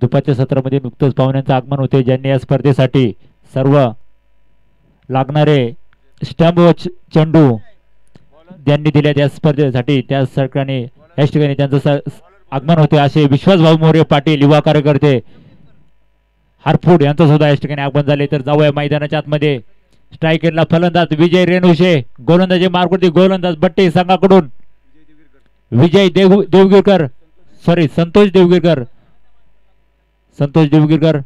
दुपारच्या सत्रामध्ये नुकतंच पाहुण्यांचं आगमन होते, ज्यांनी या स्पर्धेसाठी सर्व लागणारे स्टंप व चेंडू ज्यांनी दिले त्या स्पर्धेसाठी त्या ठिकाणी याच ठिकाणी त्यांचं आगमन होते असे विश्वासभाऊ मोरे पाटील युवा कार्यकर्ते हरफूड यांचं सुद्धा याच ठिकाणी आगमन झाले. तर जाऊया मैदानाच्या आतमध्ये. स्ट्रायकरला फलंदाज विजय रेणुशे, गोलंदाजी मार्गवरती गोलंदाज बट्टे संघाकडून विजय देवगिरकर संतोष देवगिरकर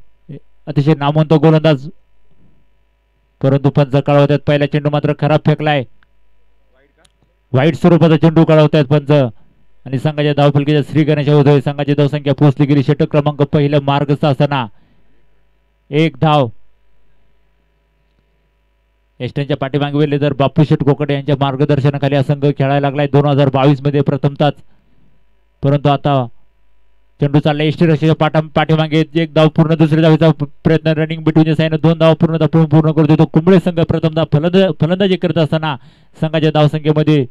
अतिशय नामवंत गोलंदाज, परंतु पंच कळवतात पहिला चेंडू मात्र खराब फेकलाय. वाईट स्वरूपाचा चेंडू कळवतायत पंच आणि संघाच्या धावफलकीच्या श्री गणेश होतोय. संघाची धावसंख्या पोहोचली गेली षटक क्रमांक पहिलं मार्गस्थ असताना 1 धाव. एस्टनच्या पाठीमागे वेळेला तर बापू शेठ कोकडे यांच्या मार्गदर्शनाखाली हा संघ खेळायला लागलाय 2022 मध्ये प्रथमताच. परंतु आता चेंडू चाललाय एसटी रक्षेच्या पाठीमागे 1 धाव पूर्ण, दुसऱ्या धावेचा प्रयत्न रनिंग बिटवीन साईन 2 धाव पूर्ण करू देतो. कुंबळे संघ प्रथमता फलंदाजी करत असताना संघाच्या धावसंख्येमध्ये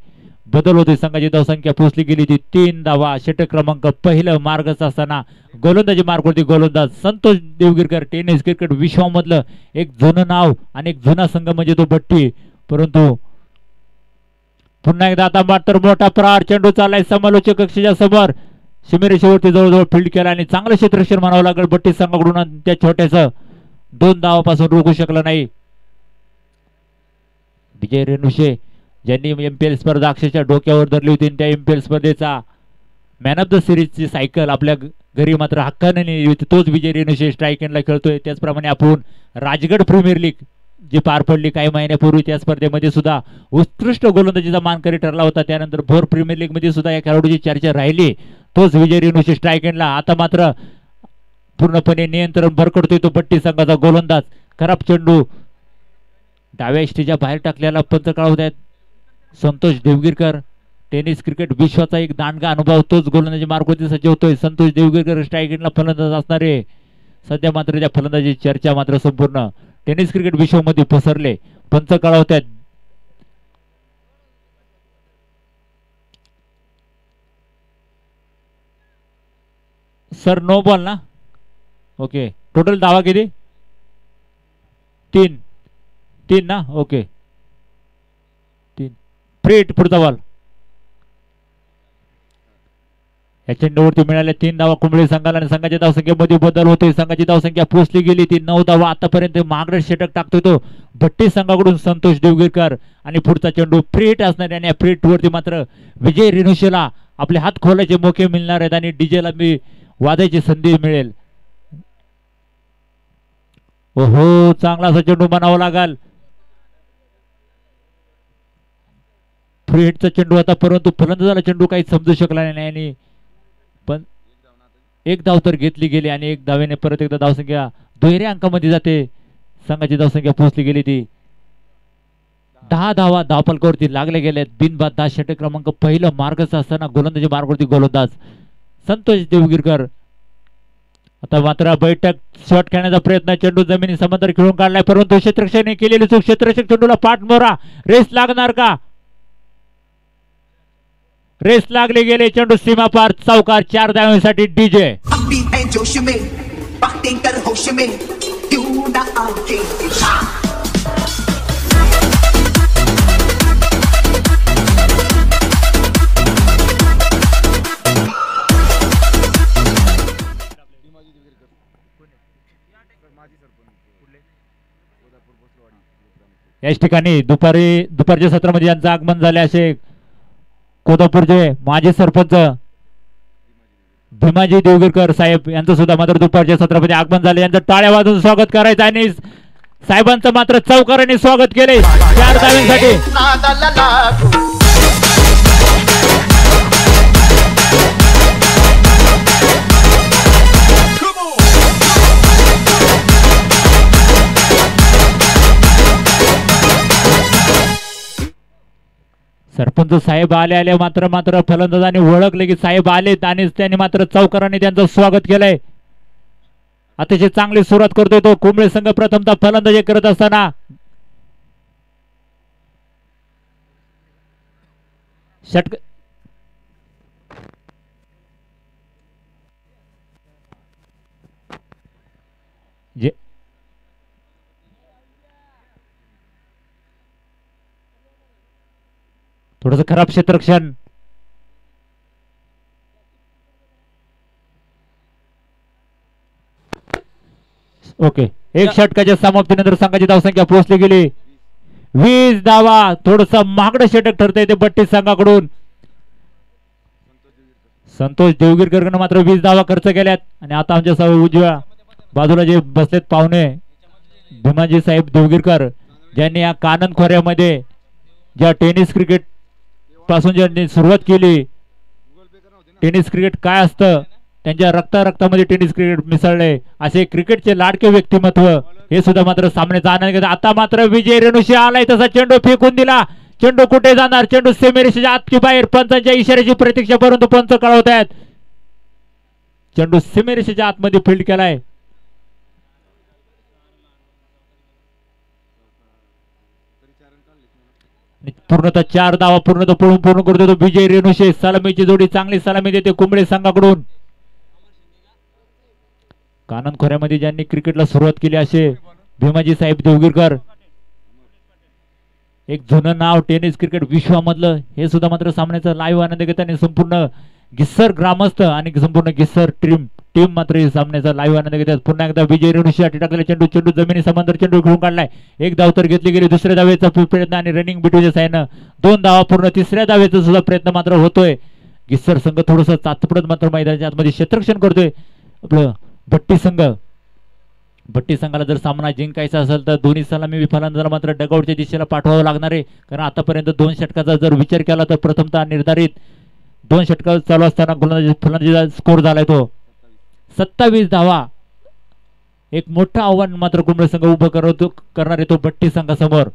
बदल होते. संघाची धावसंख्या पोहोचली गेली ती 3 धावा. षटक क्रमांक पहिलं मार्गस्थ असताना गोलंदाजी मार्गवरती गोलंदाज संतोष देवगिरकर. टेनिस क्रिकेट विश्वामधलं एक जुनं नाव आणि एक जुना संघ म्हणजे तो भट्टी. परंतु पुन्हा एकदा आता मात्र मोठा प्रहार चेंडू चाललाय समालोचक कक्षाच्या समोर सीमेरेषेवरती जवळजवळ फील्ड केला आणि चांगलं क्षेत्ररक्षण म्हणावं लागेल भट्टी संघाकडून. त्या छोट्याचं 2 धावापासून रोखू शकलं नाही. विजय रेणुशे ज्यांनी MPL स्पर्धा अक्षरशः डोक्यावर धरली होती, त्या MPL स्पर्धेचा मॅन ऑफ द सिरीजची सायकल आपल्या घरी मात्र हक्काने नेली होती, तोच विजय रेणुशे स्ट्राईक एंडला खेळतोय. त्याचप्रमाणे आपण राजगड प्रीमियर लीग जी पार पडली काही महिन्यापूर्वी त्या स्पर्धेमध्ये सुद्धा उत्कृष्ट गोलंदाजीचा मानकरी ठरला होता. त्यानंतर भोर प्रीमियर लीग मध्ये सुद्धा या खेळाडूची चर्चा राहिली, तोच विजय रेणुशे स्ट्राईक एंडला. आता मात्र पूर्णपणे नियंत्रण भरकडतोय तो भट्टी संघाचा गोलंदाज. खराब चेंडू डाव्या इष्टीच्या बाहेर टाकलेला पंच काढवत आहेत संतोष देवगिरकर. टेनिस क्रिकेट विश्वाचा एक दांडगा अनुभव, तोच गोलंदाजी मार्गवरती सज्ज होतोय. संतोष देवगिरकर स्ट्राईक एंडला फलंदाज असणारे. सध्या मात्र त्या फलंदाजीची चर्चा मात्र संपूर्ण टेनिस क्रिकेट विश्वामध्ये पसरले. पंच कळवत आहेत सर नो बॉल ना. ओके, टोटल धावा किती? 3 ना. Okay, 3 free hit. पुढचा बॉल या चेंडूवरती मिळाल्या 3 धावा कुंबळे संघाला आणि संघाच्या धावसंख्येमध्ये बदल होते. संघाची धावसंख्या पोहोचली गेली ती 9 धावा. आतापर्यंत मागरे षटक टाकतोय तो भट्टी संघाकडून संतोष देवगिरकर आणि पुढचा चेंडू फ्री हिट असणार आणि या फ्री हिट वरती मात्र विजय रेणुशेला आपले हात खोलायचे मोके मिळणार आहेत आणि डीजेला मी वादायची संधी मिळेल. ओहो, चांगला असा चेंडू बनावा लागेल. फ्री हिटचा चेंडू आता, परंतु फलंदाजाला चेंडू काही समजू शकला नाही आणि पण 1 धाव तर घेतली गेली आणि 1 धावेने परत एकदा धावसंख्या दुहेऱ्या अंकामध्ये जाते. संघाची धावसंख्या पोहोचली गेली ती 10 धावा धावफलकावरती लागले गेले. बिनबाद 10 षटक क्रमांक पहिलं मार्गस्थ असताना गोलंदाजी मार्गवरती गोलंदाज संतोष देवगिरकर. आता मात्र बैठक शॉट खेळण्याचा प्रयत्न, चेंडू जमिनी समांतर खेळून काढलाय परंतु क्षेत्ररक्षणाने केलेली चूक. क्षेत्ररक्षक चेंडूला पाठ मोरा. रेस लागणार का? रेस लागले गेले. चेंडू सीमा पार चौकार. 4 धावांसाठी डीजे. याच ठिकाणी दुपारच्या सत्रामध्ये यांचं आगमन झाले असे कोल्हापूरचे माजी सरपंच भीमाजी देवगिरकर साहेब यांचं सुद्धा मात्र दुपारच्या सत्रामध्ये आगमन झाले. यांचं टाळ्या वाजवून स्वागत करायचं आणि साहेबांचं मात्र चौकाराने स्वागत केले 4 धावांसाठी. सरपंच साहेब आले मात्र फलंदाजाने ओळखले की साहेब आलेत आणि त्यांनी मात्र चौकाराने त्यांचं स्वागत केलंय. अतिशय चांगली सुरुवात करतोय तो कुंबळे संघ. प्रथमतः फलंदाजी करत असताना षटक थोडस खराब क्षेत्ररक्षण. ओके, एक षटकाच्या समाप्तीनंतर संघाची धावसंख्या पोहोचली गेली 20 धावा. थोडस महागडं षटक ठरतंय ते बट्टी संघाकडून. संतोष देवगिरकरनं मात्र 20 धावा खर्च केल्यात. आणि आता आमच्या उजव्या बाजूला जे बसलेत पाहुणे भीमाजी साहेब देवगिरकर, ज्यांनी या कानन खोऱ्यामध्ये ज्या टेनिस क्रिकेट पासून ज्यांनी सुरुवात केली. टेनिस क्रिकेट काय असतं त्यांच्या रक्तामध्ये टेनिस क्रिकेट मिसळले. असे क्रिकेटचे लाडके व्यक्तिमत्व हे सुद्धा मात्र सामन्याचा आनंद घेतात. आता मात्र विजय रेणुशी आलाय तसा चेंडू फेकून दिला. चेंडू कुठे जाणार? चेंडू सीमेरेषेच्या आतची बाहेर. पंचांच्या इशाऱ्याची प्रतीक्षा, परंतु पंच कळवत आहेत चेंडू सीमेरेषेच्या आतमध्ये फील्ड केलाय. पूर्णतः 4 धावा पूर्ण करतो तो विजय रेणुशे. सलामीची जोडी चांगली सलामी देते कुंबळे संघाकडून. कानन खोऱ्यामध्ये ज्यांनी क्रिकेटला सुरुवात केली असे भीमाजी साहेब देवगिरकर, एक जुनं नाव टेनिस क्रिकेट विश्वामधलं, हे सुद्धा मात्र सामन्याचा लाईव्ह आनंद घेताना संपूर्ण गिस्सर ग्रामस्थ आणि संपूर्ण गिस्सर टीम मात्र सामन्याचा लाईव्ह आनंद घेतात. पुन्हा एकदा विजय रेणुशी टाकलेला चेंडू जमिनी समांतर चेंडू खेळून काढलाय. एक धाव तर घेतली गेली. दुसऱ्या धावेचा प्रयत्न आणि रनिंग बिटवीच्या साह्यानं 2 धावा पूर्ण. तिसऱ्या धावेचा सुद्धा प्रयत्न मात्र होतोय. गिस्सर संघ थोडस चाचपडत मात्र मैदानाच्या आतमध्ये क्षेत्ररक्षण करतोय. आपलं भट्टी संघाला जर सामना जिंकायचा असेल तर दोन्ही सलामी फलंदाजाला मात्र डगआउटच्या दिशेला पाठवावं लागणार आहे. कारण आतापर्यंत 2 षटकाचा जर विचार केला तर प्रथमतः निर्धारित 2 षटक चालू असताना फलंदाजीचा स्कोर झालाय तो 27 धावा. एक मोठं आव्हान मात्र कुंबळे संघ उभं करणार आहे तो भट्टी संघासमोर.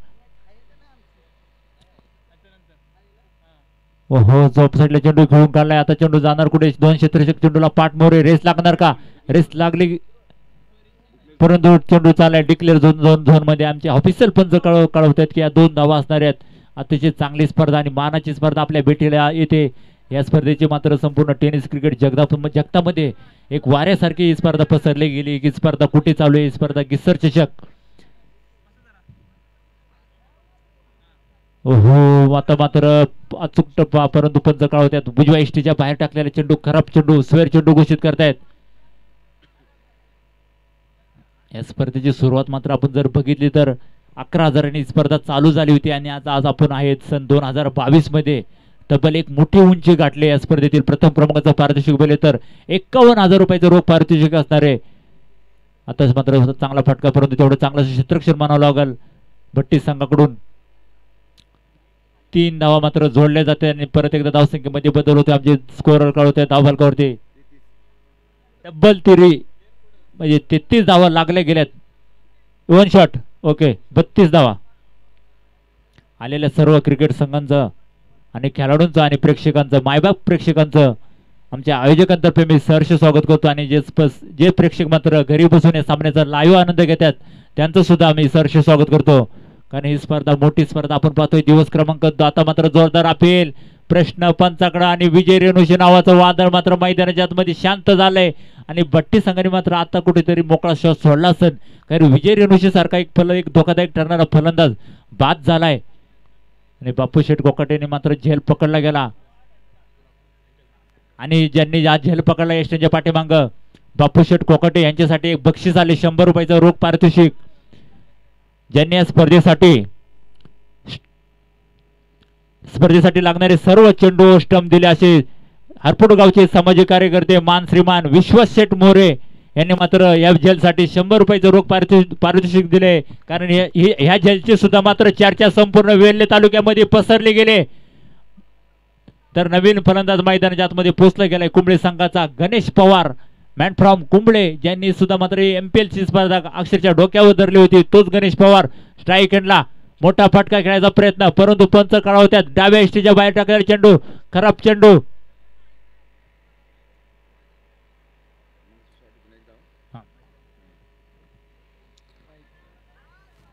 ओहो, झोप साईडला चेंडू खेळून काढलाय. आता चेंडू जाणार कुठे? 2 क्षेत्ररक्षक चेंडूला पाठ मोरे. रेस लागणार का? रेस लागली, परंतु चेंडू चाललाय डिक्लेअर झोन मध्ये. आमचे ऑफिशियल पंच कळवतात की या 2 धावा असणार आहेत. अतिशय चांगली स्पर्धा आणि मानाची स्पर्धा आपल्या भेटीला येते. या स्पर्धेची मात्र संपूर्ण टेनिस क्रिकेट जगतामध्ये एक वाऱ्यासारखी ही स्पर्धा पसरली गेली. की स्पर्धा कुठे चालू आहे? स्पर्धा गिस्सर चषक. ओहो, आता मात्र अचूक टप्पा, परंतु पंच कळवतात उजव्या इष्टीच्या बाहेर टाकलेला चेंडू खराब चेंडू, स्वेअर चेंडू घोषित करतायत. या स्पर्धेची सुरुवात मात्र आपण जर बघितली तर 11,000 स्पर्धा चालू झाली होती आणि आज आपण आहेत सन 2022 मध्ये. तब्बल एक मोठी उंची गाठली या स्पर्धेतील. प्रथम क्रमांकाचा पारितोषिक बोलले तर 51,000 रुपयाचं रोख पारितोषिक असणार आहे. आता मात्र चांगला फटका, परंतु तेवढं चांगलं क्षेत्ररक्षण मानावं लागेल भट्टी संघाकडून. 3 धावा मात्र जोडल्या जाते आणि परत एकदा धावसंख्येमध्ये बदल होते. आमचे स्कोरर कळवते धावफलकावरती डबल तिरी म्हणजे 33 धावा लागल्या गेल्यात. 1 शॉट. ओके, 32 धावा. आलेल्या सर्व क्रिकेट संघांचं आणि खेळाडूंचं आणि प्रेक्षकांचं, मायबाप प्रेक्षकांचं आमच्या आयोजकांतर्फे मी सहर्ष स्वागत करतो. आणि जे प्रेक्षक मात्र घरी बसून या सामन्याचा लाईव्ह आनंद घेतात त्यांचं सुद्धा आम्ही सहर्ष स्वागत करतो. कारण ही स्पर्धा मोठी स्पर्धा आपण पाहतोय. दिवस क्रमांक 2 आता मात्र जोरदार अपील, प्रश्न पंचाकडा आणि विजय रेणुशी नावाचं वादळ मात्र मैदानाच्या आतमध्ये शांत झालंय. आणि भट्टी संघाने मात्र आता कुठेतरी मोकळा श्वास सोडला असेल. कारण विजय रेणुशी सारखा एक धोकादायक ठरणारा फलंदाज बाद झालाय. आणि बापू शेठ कोकाटेने मात्र झेल पकडला गेला. आणि ज्यांनी आज झेल पकडला यष्टीच्या पाठीमाग बापू शेठ कोकाटे यांच्यासाठी एक बक्षीस आले 100 रुपयाचं रोख पारितोषिक. ज्यांनी या स्पर्धेसाठी लागणारे सर्व चेंडू स्टंप दिले असे हरपूड गावचे सामाजिक कार्यकर्ते मान श्रीमान विश्वास शेठ मोरे यांनी मात्र या जेलसाठी 100 रुपयाचं रोख पारितोषिक दिले. कारण ह्या जेलची सुद्धा मात्र चर्चा संपूर्ण वेल्हे तालुक्यामध्ये पसरली गेले. तर नवीन फलंदाज मैदानाच्या आतमध्ये पोहोचला गेलाय कुंबळे संघाचा गणेश पवार, मॅन फ्रॉम कुंबळे, ज्यांनी सुद्धा मात्र MPL ची स्पर्धा अक्षरशः डोक्यावर धरली होती. तोच गणेश पवार स्ट्राईक एंडला मोठा फटका खेळायचा प्रयत्न, परंतु पंच कळवतात डाव्या इष्टीच्या बाहेर टाकलेला चेंडू, खराब चेंडू.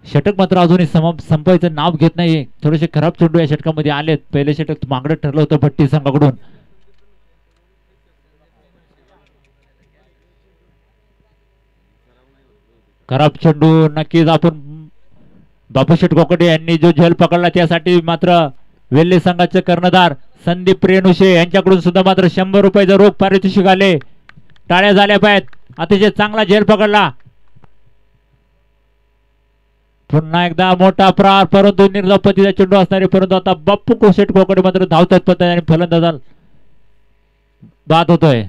षटक मात्र अजूनही संपायचं नाव घेत नाही. थोडेसे खराब चेंडू या षटकामध्ये आलेत. पहिले षटक मागडं ठरलं होतं भट्टी संघाकडून. खराब चेंडू. नक्कीच आपण बापूशेठ कोकटे यांनी जो झेल पकडला त्यासाठी मात्र वेल्हे संघाचे कर्णधार संदीप रेणुशे यांच्याकडून सुद्धा मात्र 100 रुपयाचं रोख पारितोषिक आले. टाळ्या झाल्या पाहिजेत. अतिशय चांगला झेल पकडला. पुन्हा एकदा मोठा प्रहार, परंतु निर्धाव पतीचा चेंडू असणारे, परंतु आता बाप्पू कोशेट कोकडे मात्र धावतात पत्ता आणि फलंदाजाला बाद होतोय.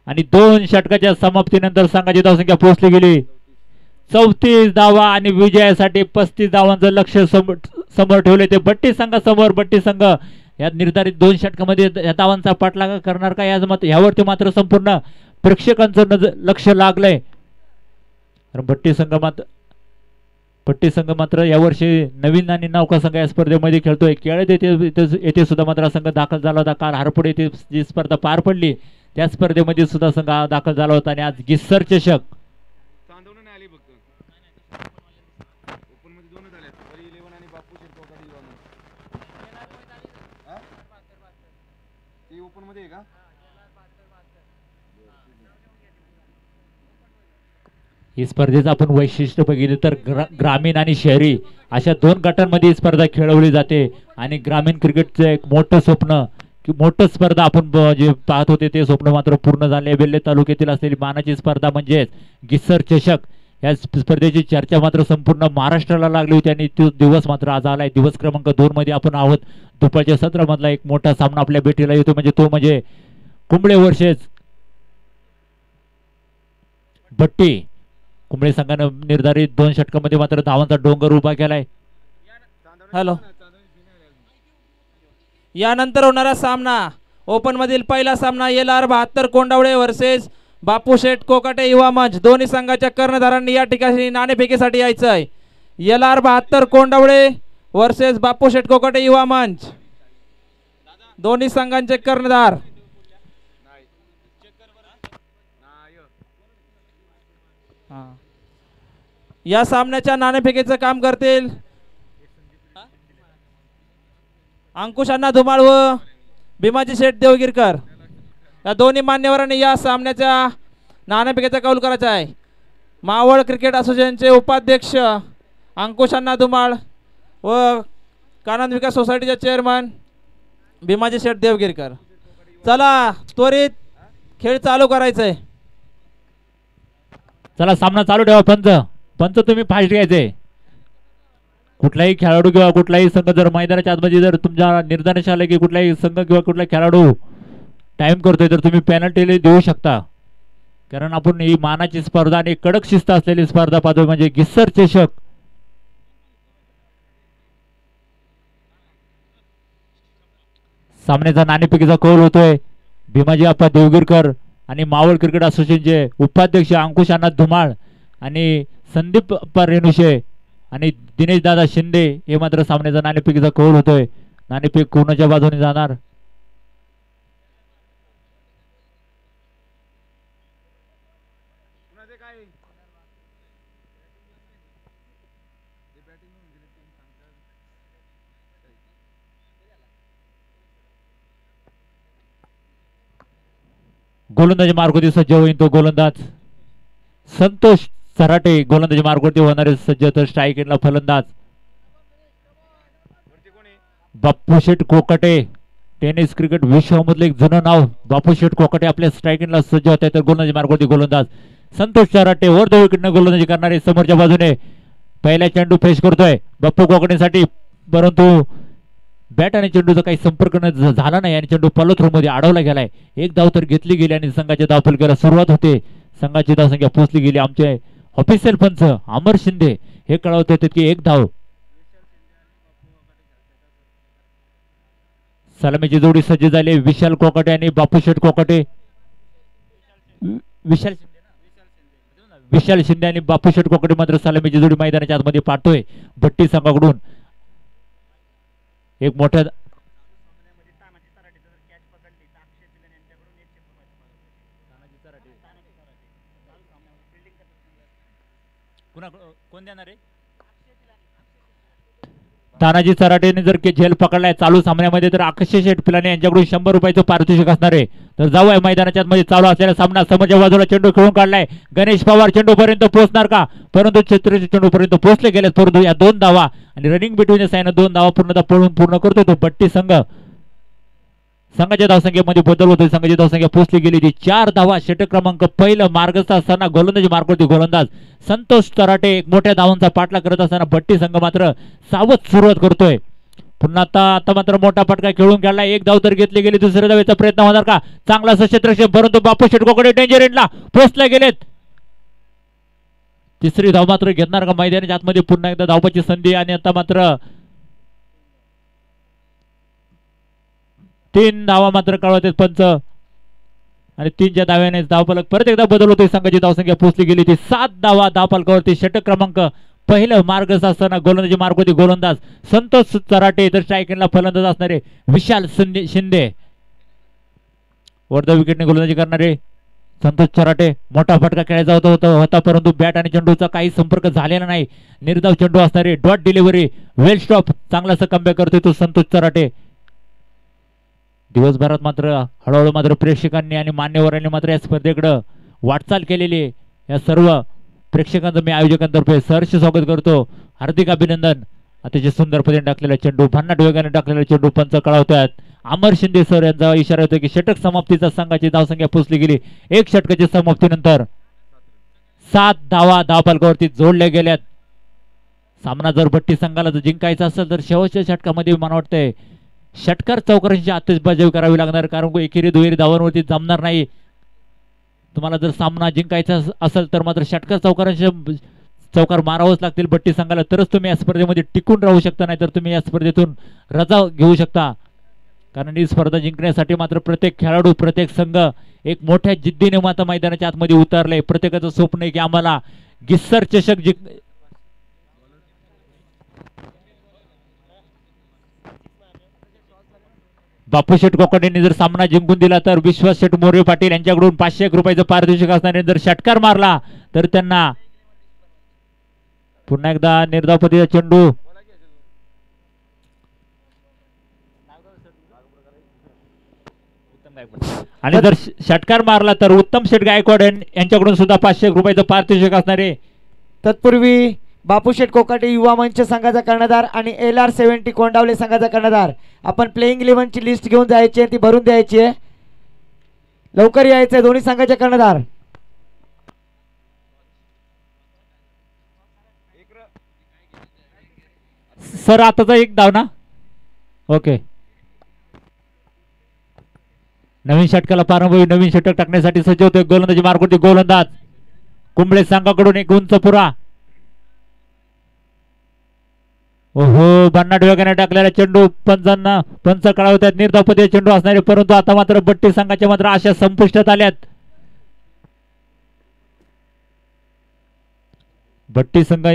आणि 2 षटकाच्या समाप्तीनंतर संघाची धावसंख्या पोहोचली गेली 34 धावा आणि विजयासाठी 35 धावांचं लक्ष्य समोर ठेवले. ते बट्टी संघासमोर. बट्टी संघ या निर्धारित 2 षटकामध्ये या धावांचा पाठलाग करणार का यावरती मात्र संपूर्ण प्रेक्षकांचं लक्ष लागलंय. बट्टी संघ मात्र यावर्षी नवीन आणि नौका संघ या स्पर्धेमध्ये खेळतोय. केळद येथे सुद्धा मात्र संघ दाखल झाला होता. काल हारपूड येथे जी स्पर्धा पार पडली त्या स्पर्धेमध्ये सुद्धा संघ दाखल झाला होता. आणि आज गिस्सर चषक ही स्पर्धेचं आपण वैशिष्ट्य बघितलं तर ग्रामीण आणि शहरी अशा 2 गटांमध्ये ही स्पर्धा खेळवली जाते. आणि ग्रामीण क्रिकेटचं एक मोठं स्वप्न की मोठं स्पर्धा आपण जे पाहत होते ते स्वप्न मात्र पूर्ण झाले. वेल्हे तालुक्यातील असलेली मानाची स्पर्धा म्हणजेच गिस्सर चषक या स्पर्धेची चर्चा मात्र संपूर्ण महाराष्ट्राला लागली होती. आणि तो दिवस मात्र आज आलाय. दिवस क्रमांक 2 मध्ये आपण आहोत. दुपारच्या सत्रामधला एक मोठा सामना आपल्या भेटीला येतो म्हणजे कुंबळे वर्सेस बट्टी. कुंबळे संघानं निर्धारित 2 षटकामध्ये मात्र धावांचा डोंगर उभा केलाय. हॅलो, यानंतर होणारा सामना ओपन मधील पहिला सामना LR72 कोंडावळे वर्सेस बापू शेठ कोकाटे युवा मंच. दोन्ही संघाच्या कर्णधारांनी या ठिकाणी नाणेफेकीसाठी यायचं आहे. LR72 कोंडावळे वर्सेस बापू शेठ कोकाटे युवा मंच. दोन्ही संघांचे कर्णधार या सामन्याच्या नाणेफेकीचं काम करतील अंकुश अण्णा धुमाळ व भीमाजी शेठ देवगिरकर. या दोन्ही मान्यवरांनी या सामन्याच्या नाणेफेकीचा कौल करायचा आहे. मावळ क्रिकेट असोसिएशनचे उपाध्यक्ष अंकुश अण्णा धुमाळ व कानंद विकास सोसायटीचे चेअरमन भीमाजी शेठ देवगिरकर. चला त्वरित खेळ चालू करायचा आहे. चला सामना चालू ठेवा. पंच तुम्ही फास्ट घ्यायचे. कुठलाही खेळाडू किंवा कुठलाही संघ जर मैदानाच्या आतमध्ये जर तुमच्या निर्धारात आलं की कुठलाही संघ किंवा कुठला खेळाडू टाइम करतोय तर तुम्ही पेनल्टी देऊ शकता. कारण आपण ही मानाची स्पर्धा आणि कडक शिस्त असलेली स्पर्धा पाहतोय म्हणजे गिस्सर चषक. सामन्याचा नाणेफेकीचा कौल होतोय भीमाजी आप्पा देवगिरकर आणि मावळ क्रिकेट असोसिएशनचे उपाध्यक्ष अंकुश अण्णा धुमाळ आणि संदीप रेणुशे आणि दिनेश दादा शिंदे हे मात्र सामन्याचा नाणेफेकीचा कौल होतोय. नाणेफेक कोणाच्या बाजूने जाणार? गोलंदाजी मार्गवरती सज्ज होईल तो गोलंदाज संतोष सराटे. गोलंदाजी मार्गवरती होणारे सज्ज तर स्ट्राईक एंडला फलंदाज बापू शेठ कोकाटे. टेनिस क्रिकेट विश्वामधलं एक जुनं नाव बापू शेठ कोकाटे आपल्या स्ट्राईक एंडला सज्ज होते. तर गोलंदाजी मार्गवरती गोलंदाज संतोष सराटे वर विकेटनं गोलंदाजी करणारे समोरच्या बाजूने पहिला चेंडू फेस करतोय बापू कोकाटेसाठी, परंतु बॅट आणि चेंडूचा काही संपर्क झाला नाही आणि चेंडू फॉलो मध्ये अडवला गेलाय. एक धाव तर घेतली गेली आणि संघाच्या धावफलकाला सुरुवात होते. संघाची धावसंख्या पोहोचली गेली. आमचे ऑफिशियल पंच अमर शिंदे हे कळवत होते की 1 धाव. सलामीची जोडी सज्ज झाली विशाल कोकाटे आणि बापू शेठ कोकाटे. विशाल शिंदे आणि बापू शेठ कोकाटे मात्र सलामीची जोडी मैदानाच्या आतमध्ये पाठतोय भट्टी संघाकडून. एक मोठ्या कोण देणार आहे? तानाजी सराटेने जर झेल पकडलाय चालू सामन्यामध्ये तर आकाश शेठ पिलाने यांच्याकडून 100 रुपयाचं पारितोषिक असणार आहे. तर जाऊ आहे मैदानाच्या मध्ये चालू असलेला सामना समोरच्या बाजूला चेंडू खेळून काढलाय. गणेश पवार चेंडू पर्यंत पोहोचणार का, परंतु छत्रजी चेंडू पर्यंत पोहोचले गेलेत. परंतु या 2 धावा आणि रनिंग बिटवीन साईन 2 धावा पूर्ण करतो तो बट्टी संघ. संघाच्या धावसंख्येमध्ये बदल होतोय. संघाची धावसंख्या पोहोचली गेली ती 4 धावा. षटक क्रमांक पहिलं मार्गस्थ असताना गोलंदाजी मार्गवरती गोलंदाज संतोष तराटे एक मोठ्या धावांचा पाठलाग करत असताना बट्टी संघ मात्र सावध सुरुवात करतोय. पुन्हा आता मात्र मोठा फटका खेळून गेला. एक धाव तर घेतली गेली. दुसऱ्या धावेचा प्रयत्न होणार का, चांगला क्षेत्रक्षेप, परंतु बापू शेटकोकडे डेंजर एंडला पोहोचले गेलेत. तिसरी धाव मात्र घेणार का मैदानाच्या आतमध्ये पुन्हा एकदा धावपाची संधी. आणि आता मात्र 3 धावा मात्र कळवतात पंच आणि 3च्या धाव्याने धावफलक परत एकदा बदल होतोय. संघाची धावसंख्या पोहोचली गेली ती 7 धावा धावफलकावरती. षटक क्रमांक पहिलं मार्गस्थ असताना गोलंदाजी मार्गवरती गोलंदाज संतोष चराटे तर स्ट्रायकरला फलंदाज असणारे विशाल शिंदे. वरदा विकेटने गोलंदाजी करणारे संतोष चराटे. मोठा फटका खेळायचा होता परंतु बॅट आणि चेंडूचा काही संपर्क झालेला नाही. निर्धाव चेंडू असणारे डॉट डिलिव्हरी वेल स्टॉप चांगलासा कमबॅक करतोय तो संतोष चराटे. दिवसभरात मात्र हळूहळू मात्र प्रेक्षकांनी आणि मान्यवरांनी मात्र या स्पर्धेकडे वाटचाल केलेली. या सर्व प्रेक्षकांचं मी आयोजकांतर्फे सहर्ष स्वागत करतो. हार्दिक अभिनंदन. अतिशय सुंदर पद्धतीने टाकलेला चेंडू, भन्नाट वेगाने टाकलेला चेंडू पंच कळवतात. अमर शिंदे सर यांचा इशारा होतो की षटक समाप्तीचा संघाची धावसंख्या पोहोचली गेली. एक षटकाची समाप्तीनंतर 7 धावा धावफलकावरती जोडल्या गेल्यात. सामना जर बट्टी संघाला जर जिंकायचा असेल तर शेवटच्या षटकामध्ये मला वाटतंय षटकार चौकारांची आतिषबाजी करावी लागणार, कारण एकेरी दुहेरी धावांवरती जमणार नाही. तुम्हाला जर सामना जिंकायचा असेल तर मात्र षटकार चौकार मारावंच लागतील बट्टी संघाला, तरच तुम्ही या स्पर्धेमध्ये टिकून राहू शकता. नाही तर तुम्ही या स्पर्धेतून रजा घेऊ शकता. कारण ही स्पर्धा जिंकण्यासाठी मात्र प्रत्येक खेळाडू प्रत्येक संघ एक मोठ्या जिद्दीने मात्र मैदानाच्या आतमध्ये उतरले. प्रत्येकाचं स्वप्न आहे की आम्हाला गिस्सर चषक जिंक. बापू शेठ कोकणेंनी जर सामना जिंकून दिला तर विश्वास शेठ मोरे पाटील यांच्याकडून 501 रुपयाचं पारितोषिक असणारे जर षटकार मारला तर त्यांना पुन्हा एकदा निर्धावपतीचा चेंडू. आणि जर षटकार मारला तर उत्तम शेठ गायकवाड यांच्याकडून सुद्धा 501 रुपयाचं पारितोषिक असणारे. तत्पूर्वी बापूशेठ कोकाटे युवा मंच संघाचा कर्णधार आणि LR70 कोंडावले संघाचा कर्णधार, आपण प्लेइंग 11 ची लिस्ट घेऊन जायची आहे, ती भरून द्यायची आहे. लवकर यायचं आहे दोन्ही संघाचे कर्णधार. सर आताचा एक धाव ना. ओके, नवीन षटकाला प्रारंभ. नवीन षटक टाकण्यासाठी सज्ज होतोय गोलंदाजी मार्गवरती गोलंदाज कुंबळे संघाकडून एक उंच पुरा. ओहो, भन्नाट वेगाने टाकलेला चेंडू पंच कळवतात. निर्धावपती चेंडू असणारे, परंतु आता मात्र बट्टी संघाच्या मात्र आशा संपुष्टात आल्यात. बट्टी संघ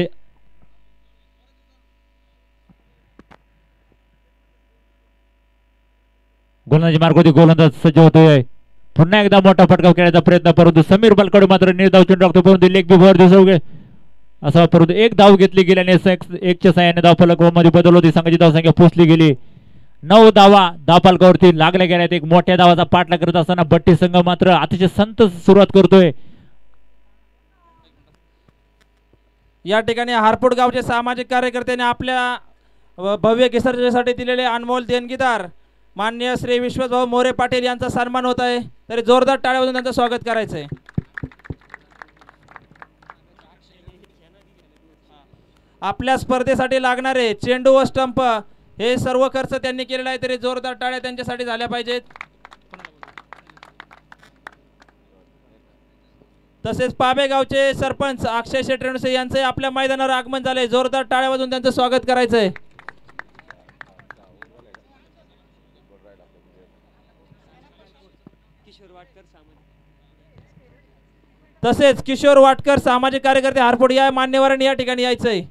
गोलंदाजी मार्गवरती गोलंदाज सज्ज होतोय. पुन्हा एकदा मोठा फटका खेळायचा प्रयत्न, परंतु समीर बलकडे मात्र निर्धाव चेंडू टाकतो, परंतु लेग बी भर दिसो असा. परंतु एक धाव घेतली गेल्याने एकच्या साह्याने धावफलकामध्ये बदल होती. संघाची धावसंख्या पोहोचली गेली 9 धावा धावफलकावरती लागल्या गेल्यात. एक मोठ्या धावाचा पाठलाग करत असताना बट्टी संघ मात्र अतिशय संत सुरुवात करतोय. या ठिकाणी हारपूड गावचे सामाजिक कार्यकर्त्यांनी आपल्या भव्य विसर्जनासाठी दिलेले अनमोल देणगीदार माननीय श्री विश्वभाऊ मोरे पाटील यांचा सन्मान होत आहे. तरी जोरदार टाळ्यावरून त्यांचं स्वागत करायचं आहे. आपल्या स्पर्धेसाठी लागणारे चेंडू व स्टंप हे सर्व खर्च त्यांनी केलेला आहे. तरी जोरदार टाळ्या त्यांच्यासाठी झाल्या पाहिजेत. तसेच पाबे गावचे सरपंच अक्षय शेठ रेणुसे यांचे आपल्या मैदानावर आगमन झाले. जोरदार टाळ्या वाजवून त्यांचं स्वागत करायचं आहे. तसेच किशोर वाटकर सामाजिक कार्यकर्ते हारपूड या मान्यवरांनी या ठिकाणी यायचंय.